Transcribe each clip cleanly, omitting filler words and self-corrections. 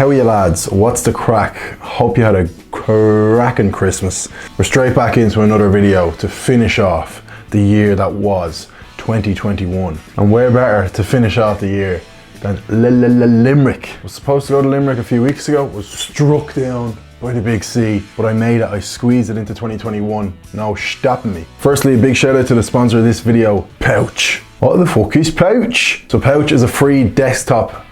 How are you lads? What's the crack? Hope you had a cracking Christmas. We're straight back into another video to finish off the year that was 2021. And where better to finish off the year than Limerick. I was supposed to go to Limerick a few weeks ago, was struck down by the big C, but I made it, I squeezed it into 2021. No stopping me. Firstly, a big shout out to the sponsor of this video, Pouch. What the fuck is Pouch? So Pouch is a free desktop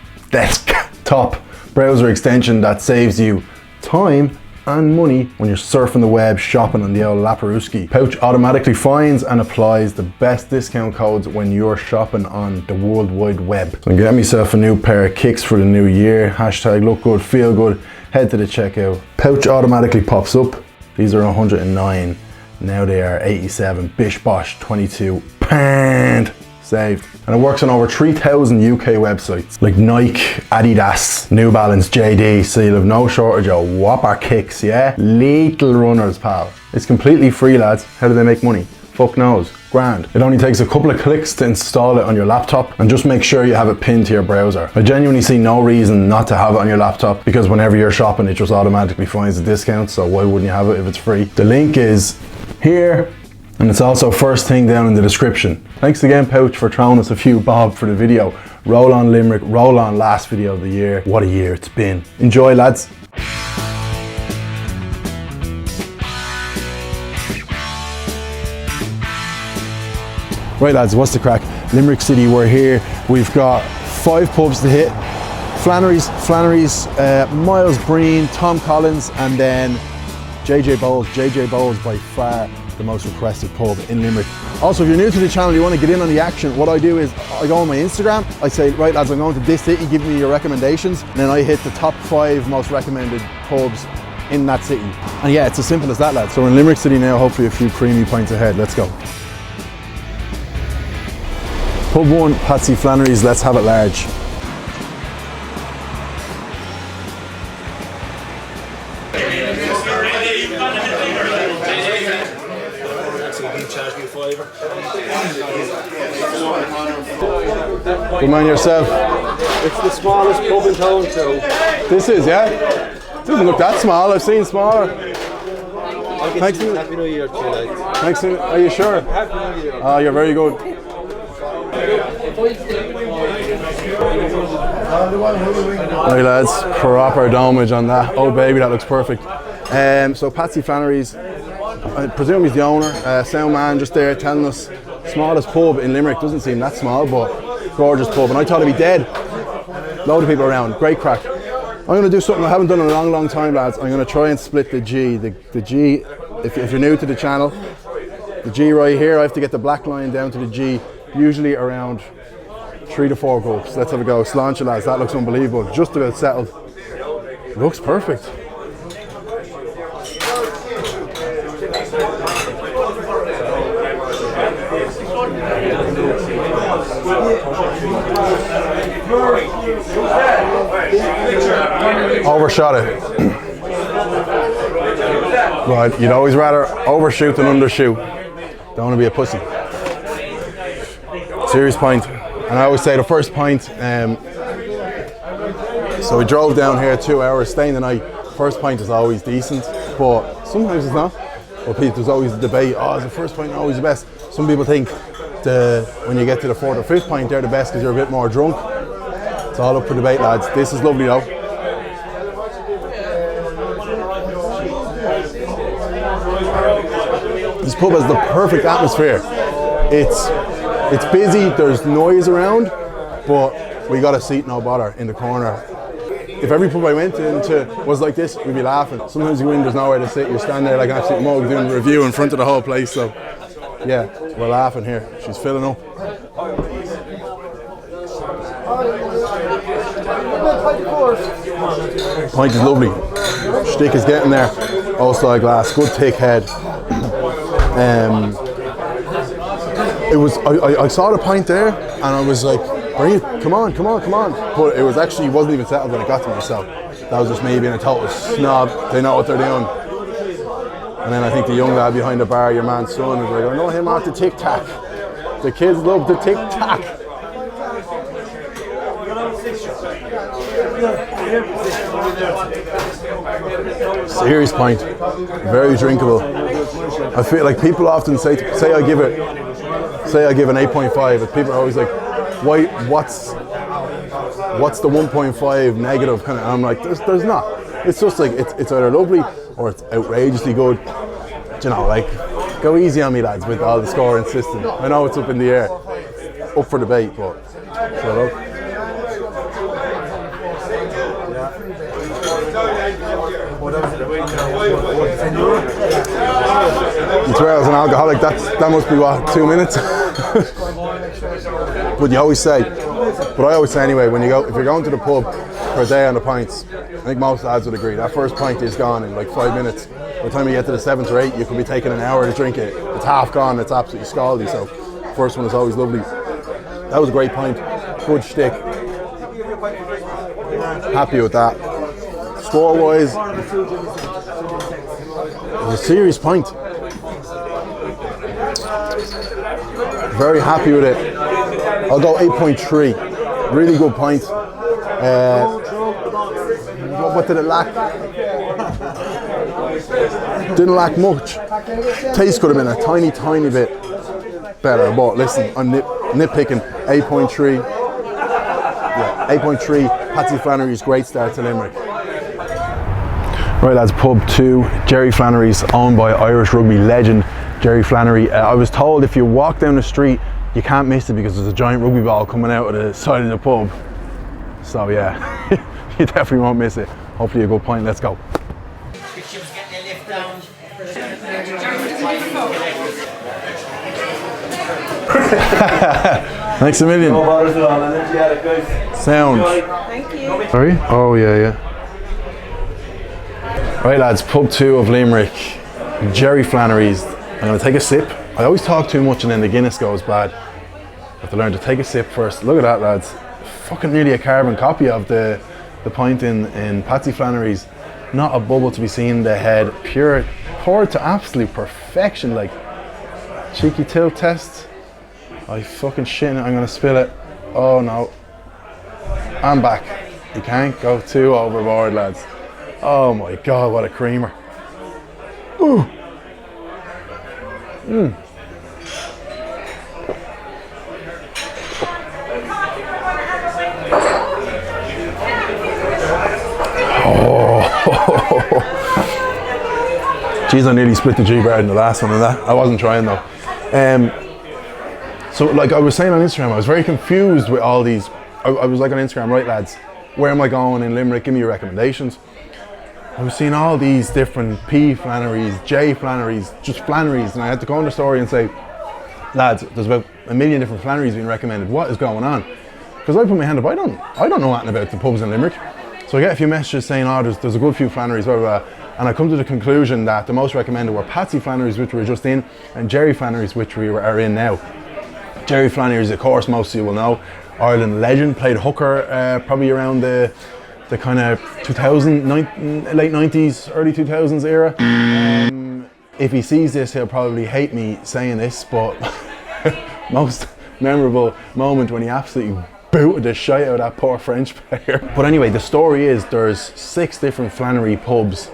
browser extension that saves you time and money when you're surfing the web, shopping on the old Laparuski. Pouch automatically finds and applies the best discount codes when you're shopping on the World Wide Web. So I'm getting myself a new pair of kicks for the new year. Hashtag look good, feel good. Head to the checkout. Pouch automatically pops up. These are 109. Now they are 87. Bish bosh 22. Pint. Saved. And it works on over 3,000 UK websites like Nike, Adidas, New Balance, JD, so you'll have no shortage of whopper kicks, yeah? Lethal runners, pal. It's completely free, lads. How do they make money? Fuck knows. Grand. It only takes a couple of clicks to install it on your laptop, and just make sure you have it pinned to your browser. I genuinely see no reason not to have it on your laptop, because whenever you're shopping it just automatically finds a discount, so why wouldn't you have it if it's free? The link is here, and it's also first thing down in the description. Thanks again, Pouch, for throwing us a few bob for the video. Roll on Limerick, roll on last video of the year. What a year it's been. Enjoy, lads. Right lads, what's the crack? Limerick City, we're here. We've got 5 pubs to hit. Flannery's, Miles, Breen, Tom Collins, and then JJ Bowles. JJ Bowles by far the most requested pub in Limerick. Also, if you're new to the channel, you want to get in on the action, what I do is I go on my Instagram, I say, right lads, I'm going to this city, give me your recommendations, and then I hit the top 5 most recommended pubs in that city. And yeah, it's as simple as that, lads. So we're in Limerick City now, hopefully a few creamy pints ahead. Let's go. Pub 1, Patsy Flannery's, let's have it large. Good man yourself. It's the smallest pub in town, so. This is, yeah? It doesn't look that small, I've seen smaller. Thanks. Happy New Year to you, lads. Thanks, are you sure? Happy New Year. Oh, you're very good. Right lads, proper domage on that. Oh baby, that looks perfect. So Patsy Flannery's, I presume he's the owner, sound man just there telling us smallest pub in Limerick. Doesn't seem that small, but gorgeous pub, and I thought it'd be dead. Load of people around, great crack. I'm going to do something I haven't done in a long time, lads. I'm going to try and split the G. The G, if you're new to the channel, the G right here, I have to get the black line down to the G, usually around 3 to 4 gulps. Let's have a go. Sláinte, lads, that looks unbelievable. Just about settled. Looks perfect. Overshot it. Right, you'd always rather overshoot than undershoot. Don't want to be a pussy. Serious pint. And I always say the first pint, so we drove down here 2 hours, staying the night. First pint is always decent, but sometimes it's not. But there's always a debate, oh, is the first pint always the best? Some people think when you get to the 4th or 5th pint, they're the best because you're a bit more drunk. It's all up for debate, lads. This is lovely though. This pub has the perfect atmosphere. It's busy, there's noise around, but we got a seat, no bother, in the corner. If every pub I went into was like this, we'd be laughing. Sometimes you go in, there's nowhere to sit, you're standing there like an absolute mug doing a review in front of the whole place, so yeah, we're laughing here. She's filling up. Pint is lovely. Stick is getting there. All-style glass, good thick head. I saw the pint there and I was like, Breen, come on. But it was actually, wasn't even settled when it got to me, so that was just me being a total snob. They know what they're doing. And then I think the young lad behind the bar, your man's son, was like, I know him out the Tic Tac. The kids love the Tic Tac. Serious pint. Very drinkable. I feel like people often say I give an 8.5, but people are always like, why, what's the 1.5 negative kind of, and I'm like, there's not. It's just like, it's either lovely or it's outrageously good. Do you know, like, go easy on me, lads, with all the scoring system. I know it's up in the air, up for debate, but shut up. You swear as an alcoholic, that must be what, 2 minutes? But you always say, but I always say anyway, if you're going to the pub for a day on the pints, I think most lads would agree, that first pint is gone in like 5 minutes. By the time you get to the 7th or 8th, you could be taking an hour to drink it. It's half gone, it's absolutely scaldy, so first one is always lovely. That was a great pint, good shtick. Happy with that. Score-wise, it was a serious pint. Very happy with it. I'll go 8.3. Really good pint. What did it lack? Didn't lack much. Taste could have been a tiny bit better, but listen, I'm nitpicking. 8.3. Yeah, 8.3. Patsy Flannery's great start to Limerick. Right lads, pub 2, Jerry Flannery's, owned by Irish rugby legend Jerry Flannery. I was told if you walk down the street, you can't miss it because there's a giant rugby ball coming out of the side of the pub. So yeah, you definitely won't miss it. Hopefully a good point, let's go. Thanks a million. Sound. Thank you. Sorry? Oh yeah. Right lads, pub 2 of Limerick, Jerry Flannery's. I'm going to take a sip. I always talk too much and then the Guinness goes bad. I have to learn to take a sip first. Look at that lads. Fucking nearly a carbon copy of the pint in Patsy Flannery's. Not a bubble to be seen, the head. Pure, poured to absolute perfection. Like, cheeky tilt test. I fucking shit it, I'm going to spill it. Oh no. I'm back. You can't go too overboard lads. Oh my god, what a creamer. Ooh. Oh. Jeez, I nearly split the G-bar in the last one of that. I wasn't trying though. So like I was saying on Instagram, I was very confused with all these. I was like on Instagram, right lads, where am I going in Limerick? Give me your recommendations. I was seeing all these different P Flannerys, J Flannerys, just Flannerys, and I had to go on the story and say, lads, there's about a million different Flannerys being recommended. What is going on? Because I put my hand up, I don't know anything about the pubs in Limerick. So I get a few messages saying, oh, there's a good few Flannerys, blah, blah, blah. And I come to the conclusion that the most recommended were Patsy Flannery's, which we were just in, and Jerry Flannery's, which we are in now. Jerry Flannery's, of course, most of you will know, Ireland legend, played hooker probably around the kind of 2000, late 90s, early 2000s era. If he sees this, he'll probably hate me saying this, but most memorable moment when he absolutely booted the shite out of that poor French player. But anyway, the story is there's 6 different Flannery pubs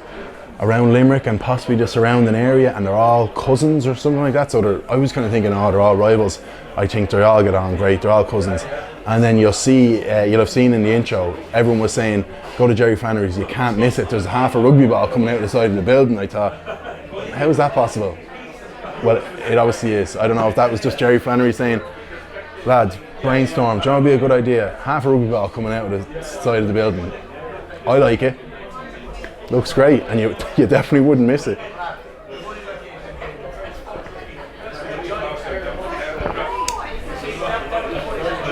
around Limerick and possibly the surrounding area, and they're all cousins or something like that. So I was kind of thinking, oh, they're all rivals. I think they all get on great, they're all cousins. And then you'll have seen in the intro, everyone was saying, go to Jerry Flannery's, you can't miss it. There's half a rugby ball coming out of the side of the building. I thought, how is that possible? Well, it obviously is. I don't know if that was just Jerry Flannery saying, lads, brainstorm, do you know what would be a good idea? Half a rugby ball coming out of the side of the building. I like it. Looks great, and you definitely wouldn't miss it.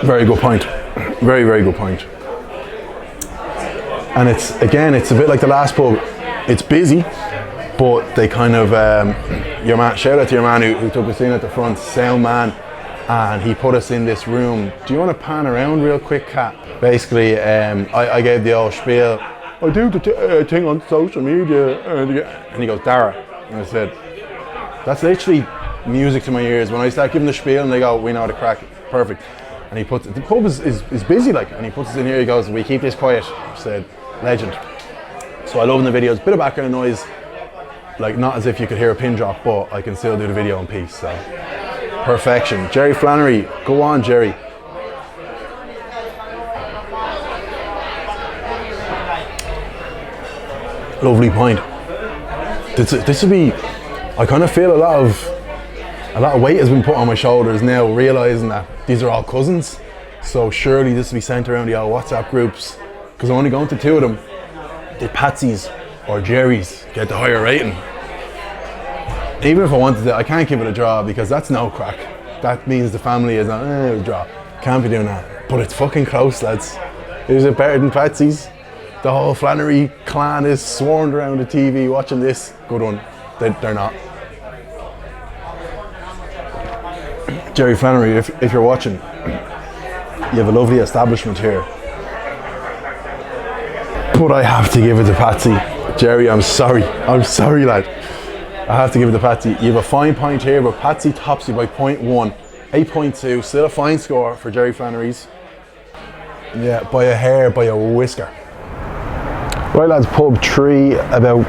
Very good point. Very, very good point. And it's a bit like the last pub. It's busy, but they kind of, shout out to your man who took us in at the front, sound man, and he put us in this room. Do you want to pan around real quick, Kat? Basically, I gave the old spiel. I do the thing on social media, and he goes, Dara. And I said, that's literally music to my ears. When I start giving the spiel and they go, we know the crack, perfect. And he puts, the pub is busy like, and he puts us in here, he goes, we keep this quiet. I said, legend. So I love in the videos, bit of background noise, like not as if you could hear a pin drop, but I can still do the video in peace, so. Perfection. Jerry Flannery, go on Jerry. Lovely pint. This would be, I kind of feel a lot of weight has been put on my shoulders now, realising that these are all cousins. So surely this will be sent around the old WhatsApp groups, because I'm only going to 2 of them. The Patsy's or Jerry's get the higher rating. Even if I wanted to, I can't give it a draw because that's no crack. That means the family is not, a draw. Can't be doing that. But it's fucking close, lads. Is it better than Patsy's? The whole Flannery clan is swarmed around the TV watching this. Good one. They're not. Jerry Flannery, if you're watching, you have a lovely establishment here. But I have to give it to Patsy. Jerry, I'm sorry, lad. I have to give it to Patsy. You have a fine pint here, but Patsy tops you by 0.1, 8.2, still a fine score for Jerry Flannery's. Yeah, by a hair, by a whisker. Right lads, pub 3, about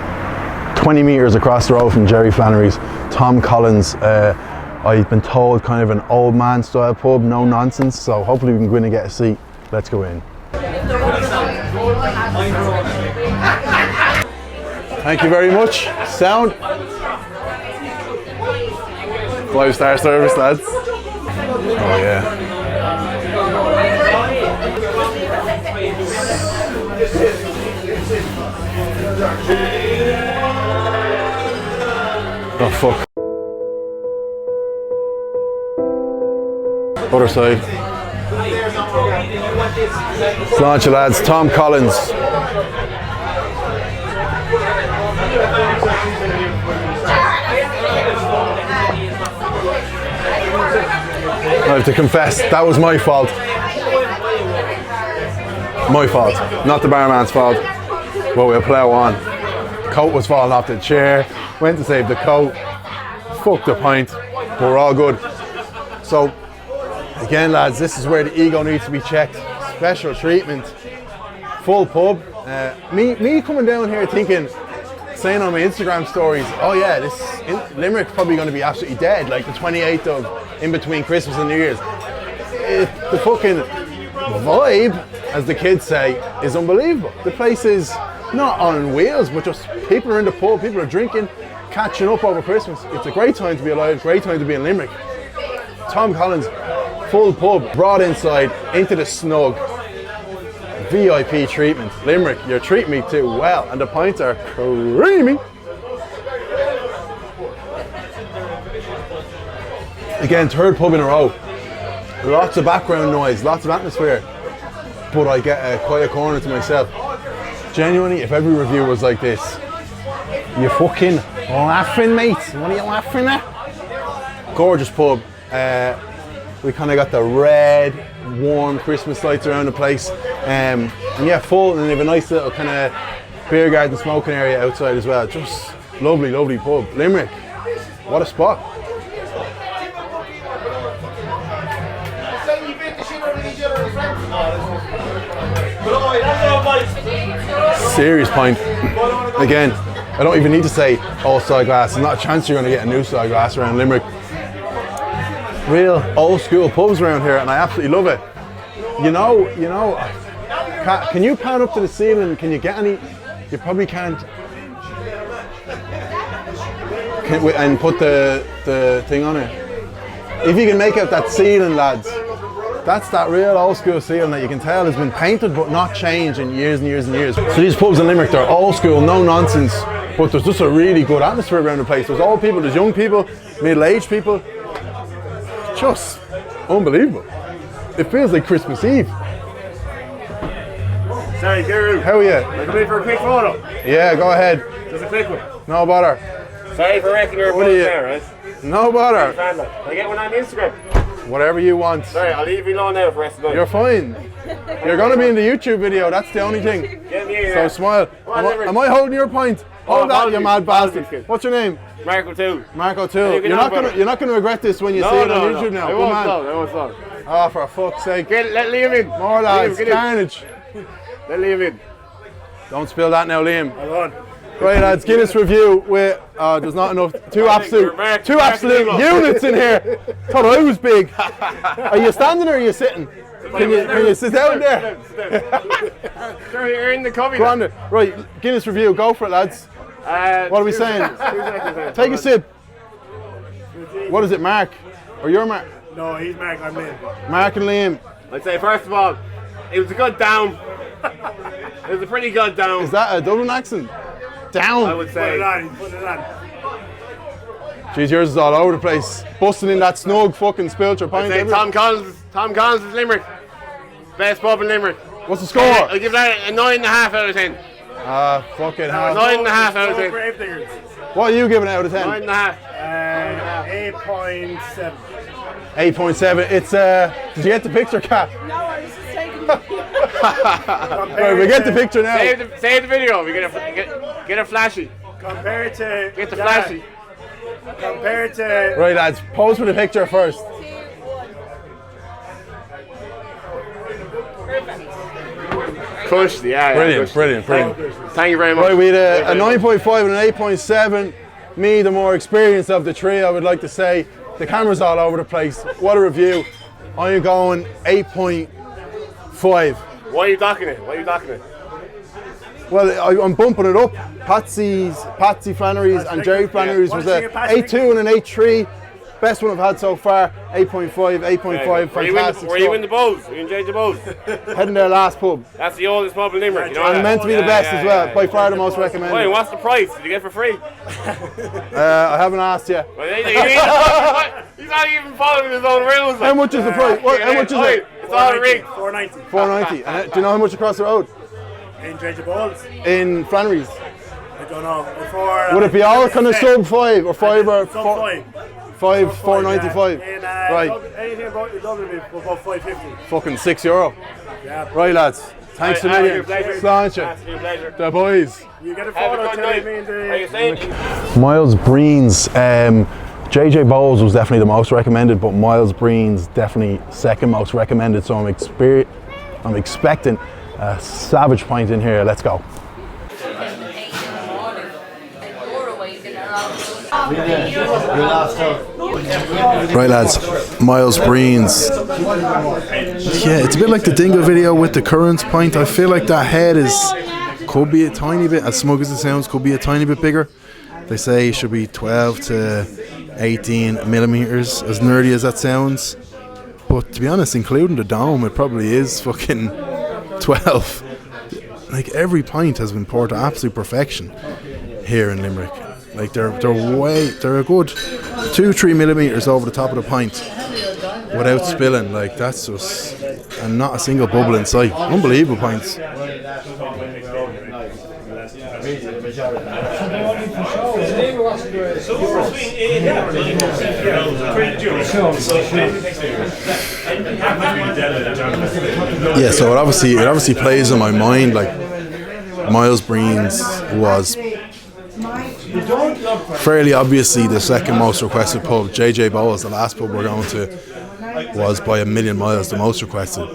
20 metres across the road from Jerry Flannery's. Tom Collins, I've been told kind of an old man style pub, no nonsense, so hopefully we can go in and get a seat. Let's go in. Thank you very much. Sound. 5-star service, lads. Oh yeah. Oh fuck. Other side. Launch, lads. Tom Collins. I have to confess, that was my fault. My fault, not the barman's fault. But we'll plough on. Coat was falling off the chair. Went to save the coat. Fucked the pint. But we're all good. So, again, lads, this is where the ego needs to be checked. Special treatment. Full pub. Me coming down here thinking, saying on my Instagram stories, oh yeah, Limerick's probably going to be absolutely dead, like the 28th of in between Christmas and New Year's. The fucking vibe, as the kids say, is unbelievable. The place is not on wheels, but just people are in the pub, people are drinking, catching up over Christmas. It's a great time to be alive, great time to be in Limerick. Tom Collins, full pub, brought inside, into the snug. VIP treatment. Limerick, you're treating me too well, and the pints are creamy. Again, 3rd pub in a row. Lots of background noise, lots of atmosphere, but I get a quiet corner to myself. Genuinely, if every review was like this, you fucking laughing, mate? What are you laughing at? Gorgeous pub. We kind of got the red, warm Christmas lights around the place. And yeah, full, and they have a nice little kind of beer garden smoking area outside as well. Just lovely, lovely pub. Limerick, what a spot. Serious pint. Again, I don't even need to say old style glass. There's not a chance you're going to get a new style glass around Limerick. Real old school pubs around here, and I absolutely love it. You know, can you pan up to the ceiling? Can you get any? You probably can't. And put the thing on it. If you can make out that ceiling, lads, that's that real old school ceiling that you can tell has been painted but not changed in years and years and years. So these pubs in Limerick, they're old school, no nonsense, but there's just a really good atmosphere around the place. There's old people, there's young people, middle-aged people. Just unbelievable. It feels like Christmas Eve. Sorry, Guru. How are you? I'm coming for a quick photo. Yeah, go ahead. Just a quick one. No bother. Sorry for wrecking your photo there, right? No bother. Can I get one on Instagram? Whatever you want. Sorry, I'll leave you alone now for the rest of the night. You're fine. You're going to be in the YouTube video, that's the only thing. Get me in So there. smile. Am I holding your pint? Hold that, you mad bastard. What's your name? Marco 2. Marco 2. You're not going to regret this when you see it on YouTube now. I won't stop. Oh, for fuck's sake. Let Liam in. More lads, carnage. Let Liam in. Don't spill that now, Liam. Hold on. Right, lads, Guinness review with, there's not enough, two absolute units in here. Thought I was big. Are you standing or are you sitting? Can you sit down there? Sure, you're in the cubby. Go on there. Right, Guinness review, go for it, lads. What are we saying? Take a sip. What is it, Mark? Or you're Mark? No, he's Mark, I'm Liam. Mark and Liam. I'd say, first of all, it was a good down. It was a pretty good down. Is that a Dublin accent? Down. I would say. Put it on. Jeez, yours is all over the place. Busting in that snug fucking spilcher pint. I'd say Tom Collins is Limerick. Best pub in Limerick. What's the score? I'll give that a 9.5 out of 10. Fucking hell. 9.5 out of 10. What are you giving out of 10? 9.5. 8.7. 8.7. It's did you get the picture, Kat? No, I was just taking Right, we get the picture now. Save the video. We get a flashy. Compared to... Get the flashy. Compared to... Right, lads, pose for the picture first. Push, yeah. Brilliant, push. brilliant. Thank you very much. Right, we had a 9.5 and an 8.7. Me, the more experienced of the three, I would like to say. The camera's all over the place. What a review. I'm going 8.5. Why are you docking it? Well, I'm bumping it up. Patsy Flannery's and Jerry Flannery's was a 8.2 and an 8.3. Best one I've had so far. 8.5, 8.5. Fantastic. Were you in the Bulls? You enjoyed the Bulls? Heading their last pub. That's the oldest pub in Limerick. You know And that? meant to be the best as well. By far the most recommended. Wait, what's the price? Did you get it for free? I haven't asked yet. He's not even following his own rules. How much is the price? How much is it? It's all rigged. 490. 490. And do you know how much across the road? In Dredge Balls. In Flannery's. I don't know. Before, Would it be all kind of sub 5 or 5 or Sub 4? 5. 495. Right. Anything about Dublin would be about 550. Fucking €6. Yeah. Right, lads. Thanks a million. Sláinte. The boys. You get a photo telling me the... Miles Breen's JJ Bowles was definitely the most recommended, but Miles Breen's definitely second most recommended. So I'm expecting a savage pint in here. Let's go. Right, lads, Miles Breen's. Yeah, it's a bit like the Dingo video with the currant pint. I feel like that head could be a tiny bit, as smug as it sounds, could be a tiny bit bigger. They say it should be 12 to 18 millimeters, as nerdy as that sounds. But to be honest, including the dome, it probably is fucking 12. Like, every pint has been poured to absolute perfection here in Limerick. Like, they're a good 2-3 millimeters over the top of the pint without spilling. Like, that's just, and not a single bubble in sight. Unbelievable pints. Yeah, so it obviously plays in my mind. Like, Miles Breen's was fairly obviously the second most requested pub. JJ Bowles, the last pub we're going to, was by a million miles the most requested.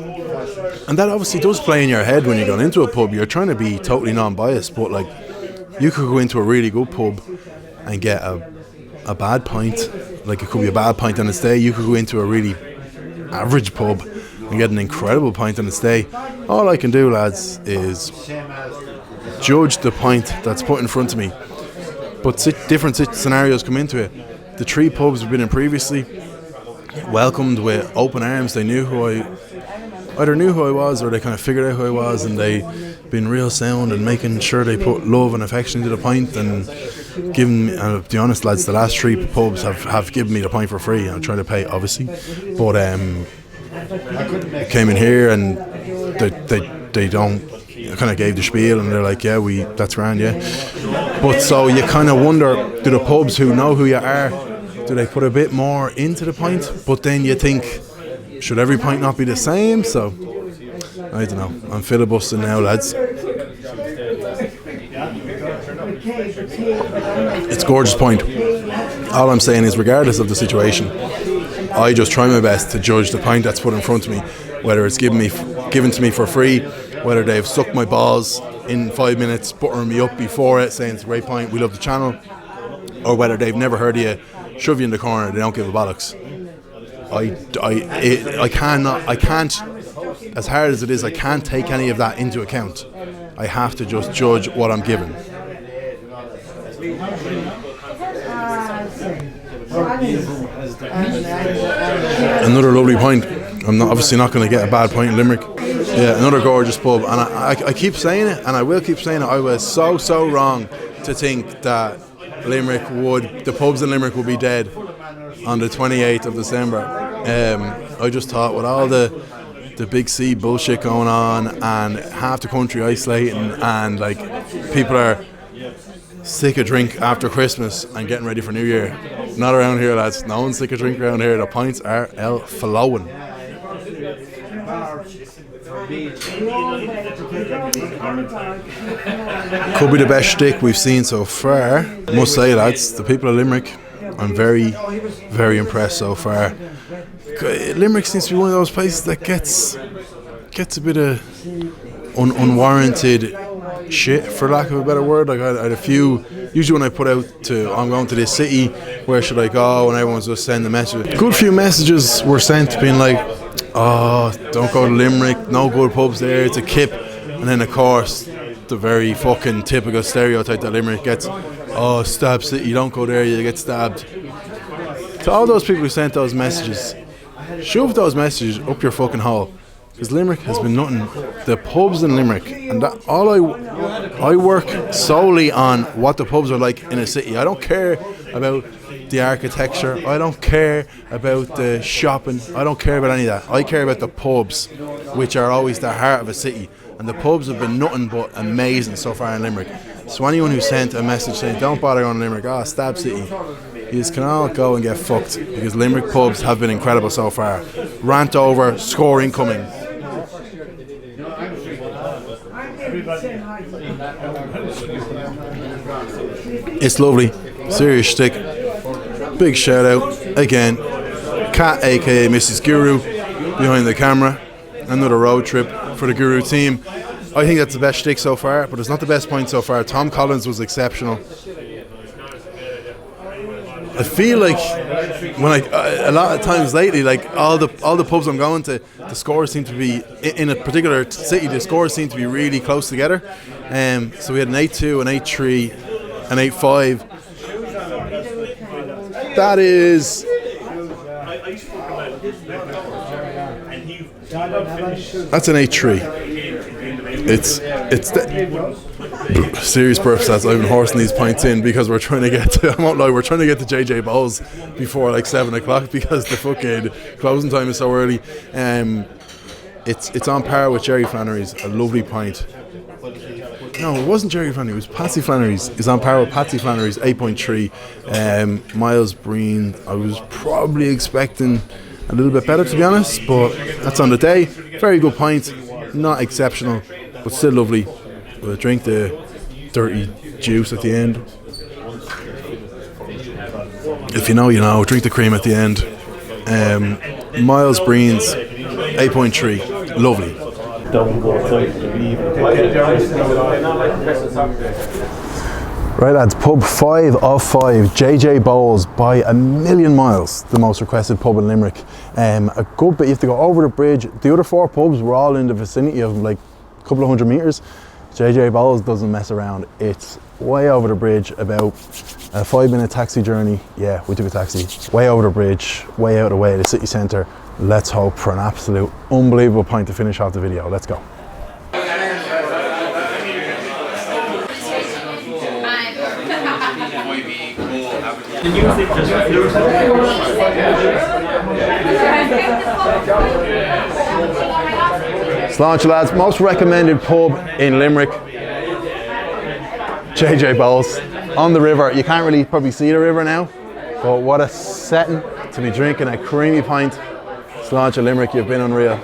And that obviously does play in your head when you're going into a pub. You're trying to be totally non-biased, but like, you could go into a really good pub and get a bad pint. Like, it could be a bad pint on its day. You could go into a really average pub and get an incredible pint on its day. All I can do, lads, is judge the pint that's put in front of me. But different scenarios come into it. The three pubs we've been in previously welcomed with open arms. They knew who I was, or they kind of figured out who I was, and they been real sound and making sure they put love and affection into the pint and giving me, to be honest, lads, the last three pubs have given me the pint for free. I'm trying to pay, obviously, but came in here and they don't, kind of gave the spiel and they're like, yeah, that's grand, yeah. But so you kind of wonder, do the pubs who know who you are, do they put a bit more into the pint? But then you think, should every pint not be the same? So I don't know. I'm filibustering now, lads. It's a gorgeous point. All I'm saying is, regardless of the situation, I just try my best to judge the pint that's put in front of me, whether it's given to me for free, whether they've sucked my balls in 5 minutes, buttering me up before it, saying it's a great pint, we love the channel, or whether they've never heard of you, shove you in the corner, they don't give a bollocks. I can't, as hard as it is, I can't take any of that into account. I have to just judge what I'm given. Another lovely pint. I'm obviously not going to get a bad pint in Limerick. Yeah, another gorgeous pub, and I keep saying it, and I will keep saying it. I was so wrong to think that the pubs in Limerick would be dead on the 28th of December. I just thought with all the big C bullshit going on and half the country isolating and like people are sick of drink after Christmas and getting ready for New Year. Not around here, lads. No one's sick of drink around here. The pints are flowing. Could be the best stick we've seen so far. I must say, lads, the people of Limerick, I'm very, very impressed so far. Limerick seems to be one of those places that gets a bit of unwarranted shit, for lack of a better word. Like I had a few, usually when I put out I'm going to this city, where should I go, and everyone's just sending a message. Good few messages were sent being like, oh, don't go to Limerick, no good pubs there, it's a kip. And then of course the very fucking typical stereotype that Limerick gets, oh, stab city, don't go there, you get stabbed. To all those people who sent those messages, shove those messages up your fucking hole, because Limerick has been nothing. The pubs in Limerick, and that I work solely on what the pubs are like in a city. I don't care about the architecture, I don't care about the shopping, I don't care about any of that. I care about the pubs, which are always the heart of a city, and the pubs have been nothing but amazing so far in Limerick. So anyone who sent a message saying don't bother going to Limerick, stab city, you just can all go and get fucked, because Limerick pubs have been incredible so far. Rant over, score incoming. It's lovely, serious stick. Big shout out again, Kat aka Mrs. Guru behind the camera. Another road trip for the Guru team. I think that's the best stick so far, but it's not the best point so far. Tom Collins was exceptional. I feel like when a lot of times lately, like all the pubs I'm going to, the scores seem to be in a particular city. The scores seem to be really close together. So we had an 8-2, an 8-3, an 8-5. That's an 8-3. It's serious purposes. I've been horsing these pints in because we're trying to get to, I won't lie, we're trying to get to JJ Bowles before like 7 o'clock because the fucking closing time is so early. It's on par with Jerry Flannery's, a lovely pint. No, it wasn't Jerry Flannery, it was Patsy Flannery's. It's on par with Patsy Flannery's 8.3. Miles Breen, I was probably expecting a little bit better, to be honest, but that's on the day. Very good pint, not exceptional, but still lovely. We'll drink the dirty juice at the end. If you know, you know. Drink the cream at the end. Miles Breen's 8.3, lovely. Right, lads, pub 5 of 5, JJ Bowles, by a million miles the most requested pub in Limerick. A good bit, you have to go over the bridge. The other 4 pubs were all in the vicinity of like a couple of 100 metres. JJ Bowles doesn't mess around. It's way over the bridge, about a 5-minute taxi journey. Yeah, we took a taxi. Way over the bridge, way out of the way of the city centre. Let's hope for an absolute unbelievable pint to finish off the video. Let's go. Sláinte, lads, most recommended pub in Limerick, JJ Bowles, on the river. You can't really probably see the river now, but what a setting to be drinking a creamy pint. Sláinte, Limerick, you've been unreal.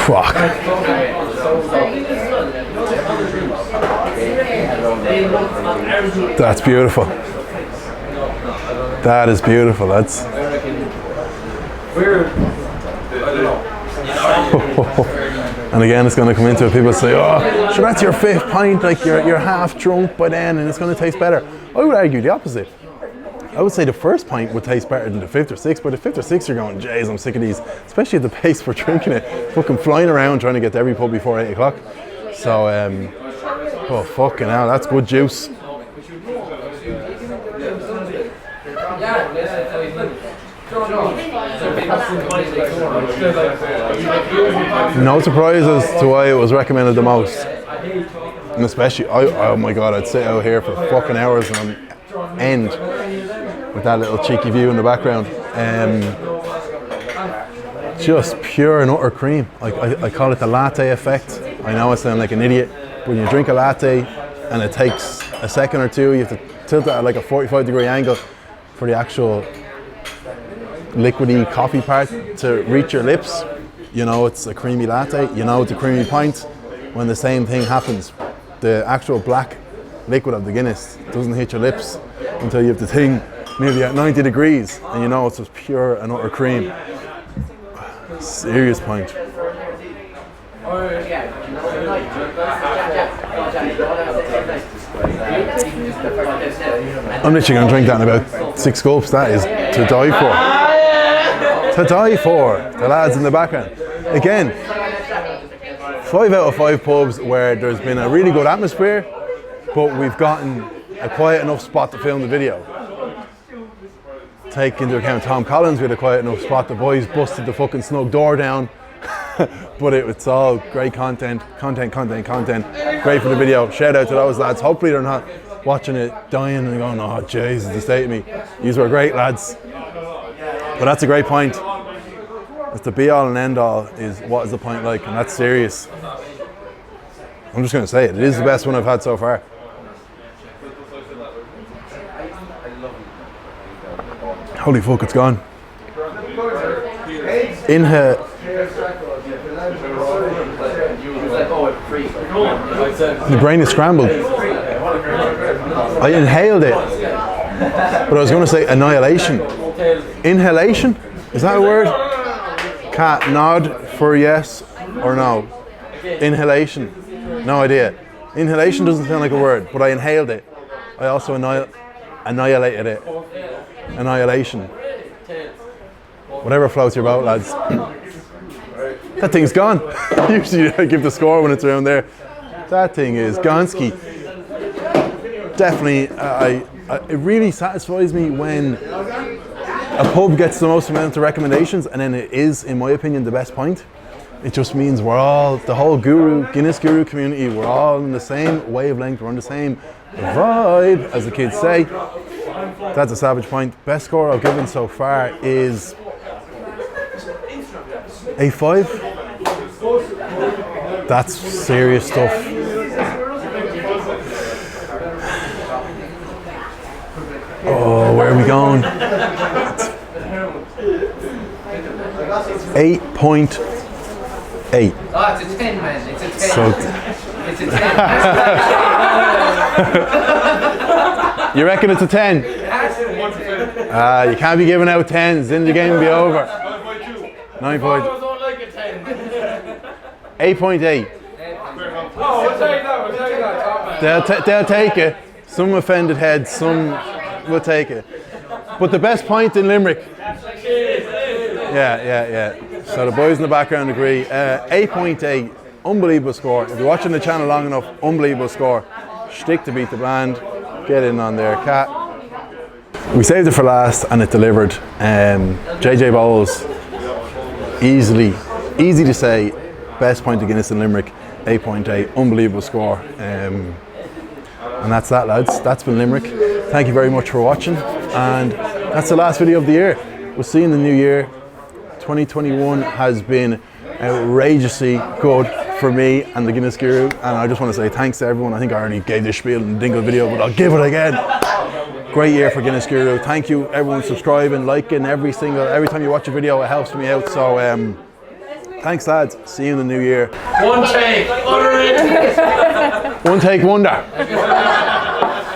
Fuck. That's beautiful. That is beautiful, lads. And again, it's going to come into it. People say, "Oh, sure, that's your 5th pint. Like you're half drunk by then, and it's going to taste better." I would argue the opposite. I would say the first pint would taste better than the 5th or 6th. But the 5th or 6th, you're going, "Jeez, I'm sick of these." Especially at the pace we're drinking it, fucking flying around trying to get to every pub before 8 o'clock. So, oh fucking hell, that's good juice. No surprises to why it was recommended the most. And especially, oh my god, I'd sit out here for fucking hours and end with that little cheeky view in the background. Just pure and utter cream. I call it the latte effect. I know I sound like an idiot, but when you drink a latte and it takes a second or two, you have to tilt it at like a 45-degree angle for the actual liquidy coffee part to reach your lips. You know it's a creamy latte, you know it's a creamy pint. When the same thing happens, the actual black liquid of the Guinness doesn't hit your lips until you have the thing nearly at 90 degrees, and you know it's just pure and utter cream. Serious pint. I'm literally going to drink that in about 6 gulps. That is to die for. To die for. The lads in the background. Again, 5 out of 5 pubs where there's been a really good atmosphere, but we've gotten a quiet enough spot to film the video. Take into account Tom Collins, we had a quiet enough spot. The boys busted the fucking snug door down. But it's all great content. Great for the video. Shout out to those lads. Hopefully they're not watching it dying and going, "Oh Jesus, the state of me." These were great lads. But that's a great point. It's the be all and end all is what is the pint like, and that's serious. I'm just going to say it. It is the best one I've had so far. Holy fuck, it's gone. The brain is scrambled. I inhaled it, but I was going to say annihilation. Inhalation? Is that a word? Cat, nod for yes or no. Inhalation. No idea. Inhalation doesn't sound like a word, but I inhaled it. I also annihilated it. Annihilation. Whatever floats your boat, lads. That thing's gone. Usually I give the score when it's around there. That thing is gonski. Definitely, it really satisfies me when a pub gets the most amount of recommendations, and then it is, in my opinion, the best pint. It just means we're all, the whole Guinness Guru community, we're all in the same wavelength, we're on the same vibe, as the kids say. That's a savage pint. Best score I've given so far is a 5. That's serious stuff. Oh, where are we going? 8.8. Oh, it's a 10, man. It's a 10. So It's a 10. you reckon it's a 10? You can't be giving out 10s, then the game will be over. 9 point. 8.8. Oh, we'll take that. They'll take it. Some offended heads, some will take it. But the best pint in Limerick. Yeah. So the boys in the background agree. 8.8. Unbelievable score. If you're watching the channel long enough, unbelievable score. Stick to beat the bland. Get in on there, Cat. We saved it for last and it delivered. JJ Bowles, easy to say, best pint of Guinness in Limerick, 8.8, unbelievable score. And that's that, lads. That's been Limerick. Thank you very much for watching, and that's the last video of the year. We'll see you in the new year. 2021 has been outrageously good for me and the Guinness Guru, and I just want to say thanks to everyone. I think I already gave this spiel in the Dingle video, but I'll give it again. Great year for Guinness Guru. Thank you everyone subscribing, liking every time you watch a video, it helps me out. So thanks lads, see you in the new year. One take, One take wonder.